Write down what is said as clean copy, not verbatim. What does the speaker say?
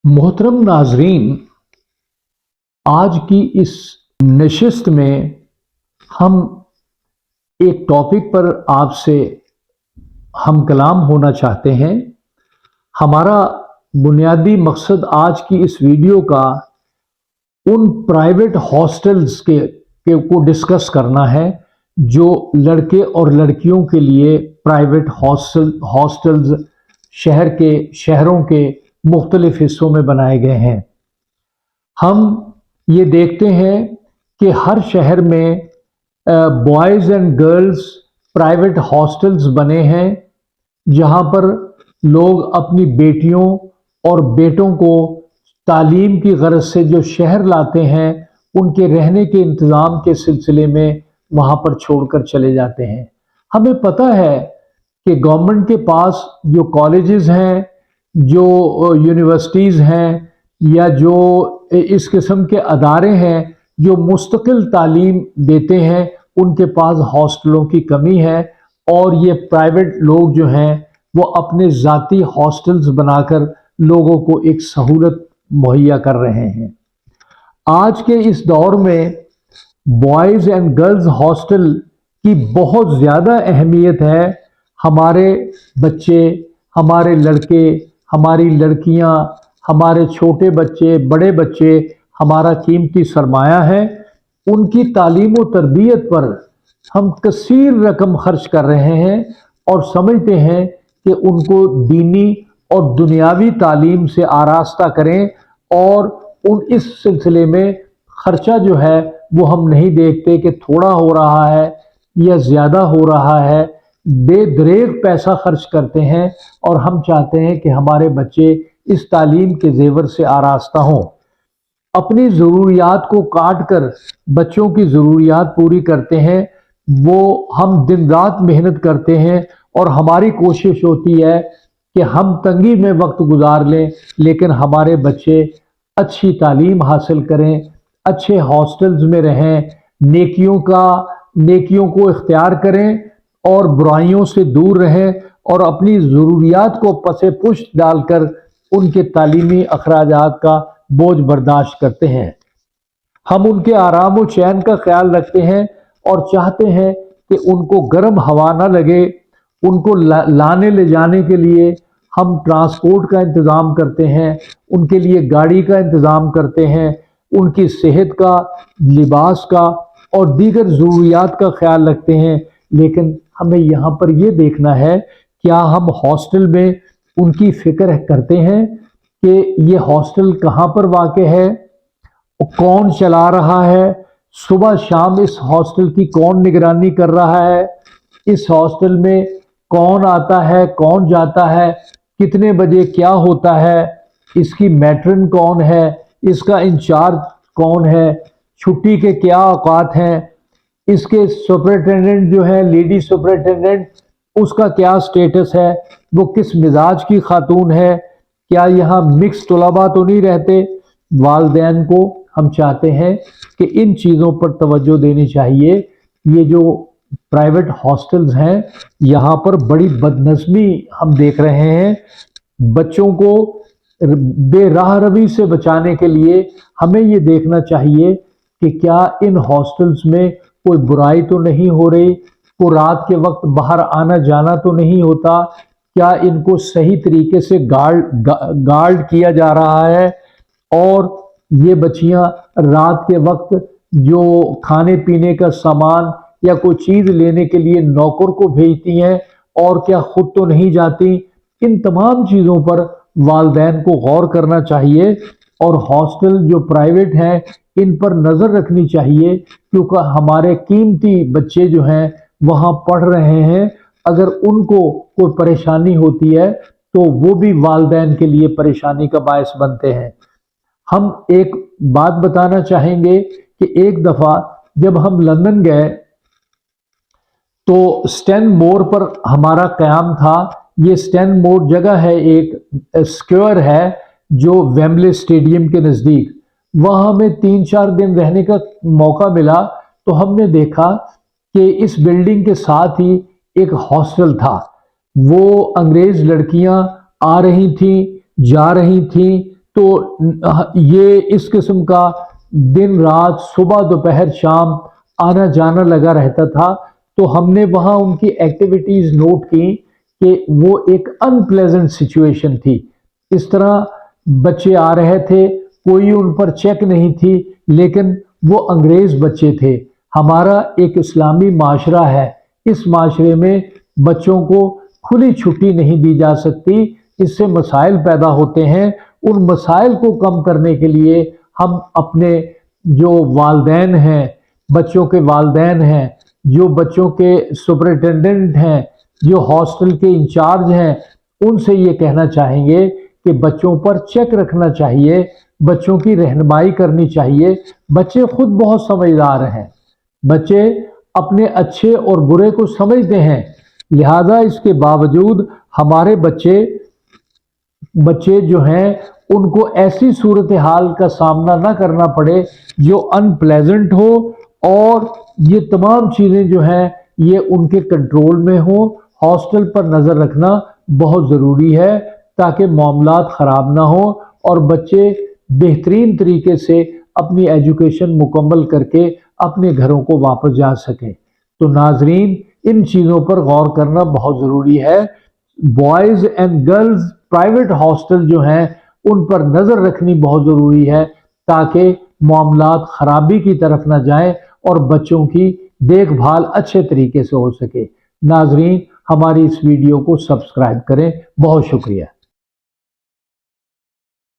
मोहतरम नाजरीन, आज की इस नशिस्त में हम एक टॉपिक पर आपसे हम कलाम होना चाहते हैं। हमारा बुनियादी मकसद आज की इस वीडियो का उन प्राइवेट हॉस्टल्स को डिस्कस करना है जो लड़के और लड़कियों के लिए प्राइवेट हॉस्टल्स शहरों के मुख्तलिफ हिस्सों में बनाए गए हैं। हम ये देखते हैं कि हर शहर में boys and girls private hostels बने हैं जहां पर लोग अपनी बेटियों और बेटों को तालीम की गरज से जो शहर लाते हैं उनके रहने के इंतज़ाम के सिलसिले में वहां पर छोड़कर चले जाते हैं। हमें पता है कि गवर्नमेंट के पास जो कॉलेजेस हैं, जो यूनिवर्सिटीज़ हैं या जो इस किस्म के अदारे हैं जो मुस्तकिल तालीम देते हैं, उनके पास हॉस्टलों की कमी है और ये प्राइवेट लोग जो हैं वो अपने ज़ाती हॉस्टल्स बनाकर लोगों को एक सहूलत मुहैया कर रहे हैं। आज के इस दौर में बॉयज़ एंड गर्ल्स हॉस्टल की बहुत ज़्यादा अहमियत है। हमारे बच्चे, हमारे लड़के, हमारी लड़कियां, हमारे छोटे बच्चे, बड़े बच्चे हमारा कीमती सरमाया है। उनकी तालीम व तरबियत पर हम कसीर रकम खर्च कर रहे हैं और समझते हैं कि उनको दीनी और दुनियावी तालीम से आरास्ता करें और इस सिलसिले में खर्चा जो है वो हम नहीं देखते कि थोड़ा हो रहा है या ज़्यादा हो रहा है। बेदरेग पैसा खर्च करते हैं और हम चाहते हैं कि हमारे बच्चे इस तालीम के जेवर से आरास्ता हों। अपनी ज़रूरियात को काट कर बच्चों की ज़रूरियात पूरी करते हैं। वो हम दिन रात मेहनत करते हैं और हमारी कोशिश होती है कि हम तंगी में वक्त गुजार लें, लेकिन हमारे बच्चे अच्छी तालीम हासिल करें, अच्छे हॉस्टल्स में रहें, नेकियों को इख्तियार करें और बुराइयों से दूर रहें और अपनी ज़रूरियात को पसे पुश्त डालकर उनके तालीमी अखराजात का बोझ बर्दाश्त करते हैं। हम उनके आराम व चैन का ख्याल रखते हैं और चाहते हैं कि उनको गर्म हवा ना लगे। उनको लाने ले जाने के लिए हम ट्रांसपोर्ट का इंतज़ाम करते हैं, उनके लिए गाड़ी का इंतज़ाम करते हैं, उनकी सेहत का, लिबास का और दीगर ज़रूरियात का ख्याल रखते हैं। लेकिन हमें यहाँ पर यह देखना है, क्या हम हॉस्टल में उनकी फ़िक्र करते हैं कि ये हॉस्टल कहाँ पर वाक़ है, कौन चला रहा है, सुबह शाम इस हॉस्टल की कौन निगरानी कर रहा है, इस हॉस्टल में कौन आता है, कौन जाता है, कितने बजे क्या होता है, इसकी मैट्रन कौन है, इसका इंचार्ज कौन है, छुट्टी के क्या औकात हैं, इसके सुपरिटेंडेंट जो है, लेडी सुपरिटेंडेंट, उसका क्या स्टेटस है, वो किस मिजाज की खातून है, क्या यहाँ मिक्स तलबा तो नहीं रहते। वालिदैन को हम चाहते हैं कि इन चीज़ों पर तवज्जो देनी चाहिए। ये जो प्राइवेट हॉस्टल्स हैं यहाँ पर बड़ी बदनज़मी हम देख रहे हैं। बच्चों को बेराह रवी से बचाने के लिए हमें ये देखना चाहिए कि क्या इन हॉस्टल्स में कोई बुराई तो नहीं हो रही, को रात के वक्त बाहर आना जाना तो नहीं होता, क्या इनको सही तरीके से गार्ड किया जा रहा है और ये बच्चियां रात के वक्त जो खाने पीने का सामान या कोई चीज़ लेने के लिए नौकर को भेजती हैं और क्या खुद तो नहीं जाती। इन तमाम चीज़ों पर वालिदैन को गौर करना चाहिए और हॉस्टल जो प्राइवेट हैं इन पर नज़र रखनी चाहिए, क्योंकि हमारे कीमती बच्चे जो हैं वहाँ पढ़ रहे हैं। अगर उनको कोई परेशानी होती है तो वो भी वालिदैन के लिए परेशानी का बायस बनते हैं। हम एक बात बताना चाहेंगे कि एक दफ़ा जब हम लंदन गए तो स्टैनमोर पर हमारा क़याम था। ये स्टैनमोर जगह है, एक स्क्वायर है जो वेम्बले स्टेडियम के नज़दीक। वहाँ हमें 3-4 दिन रहने का मौका मिला तो हमने देखा कि इस बिल्डिंग के साथ ही एक हॉस्टल था। वो अंग्रेज़ लड़कियां आ रही थीं, जा रही थीं, तो ये इस किस्म का दिन रात सुबह दोपहर शाम आना जाना लगा रहता था। तो हमने वहाँ उनकी एक्टिविटीज़ नोट की कि वो एक अनप्लेजेंट सिचुएशन थी। इस तरह बच्चे आ रहे थे, कोई उन पर चेक नहीं थी, लेकिन वो अंग्रेज़ बच्चे थे। हमारा एक इस्लामी माशरा है, इस माशरे में बच्चों को खुली छुट्टी नहीं दी जा सकती, इससे मसाइल पैदा होते हैं। उन मसाइल को कम करने के लिए हम अपने जो वालदैन हैं, बच्चों के वालदैन हैं, जो बच्चों के सुपरिटेंडेंट हैं, जो हॉस्टल के इंचार्ज हैं, उनसे ये कहना चाहेंगे कि बच्चों पर चेक रखना चाहिए, बच्चों की रहनुमाई करनी चाहिए। बच्चे खुद बहुत समझदार हैं, बच्चे अपने अच्छे और बुरे को समझते हैं, लिहाजा इसके बावजूद हमारे बच्चे जो हैं उनको ऐसी सूरत हाल का सामना ना करना पड़े जो अनप्लेजेंट हो, और ये तमाम चीज़ें जो हैं ये उनके कंट्रोल में हो। हॉस्टल पर नज़र रखना बहुत ज़रूरी है ताकि मामलात ख़राब ना हो और बच्चे बेहतरीन तरीके से अपनी एजुकेशन मुकम्मल करके अपने घरों को वापस जा सकें। तो नाजरीन, इन चीज़ों पर गौर करना बहुत ज़रूरी है। Boys and girls private hostel जो हैं उन पर नज़र रखनी बहुत ज़रूरी है ताकि मामलात ख़राबी की तरफ ना जाएं और बच्चों की देखभाल अच्छे तरीके से हो सके। नाजरीन, हमारी इस वीडियो को सब्सक्राइब करें। बहुत शुक्रिया।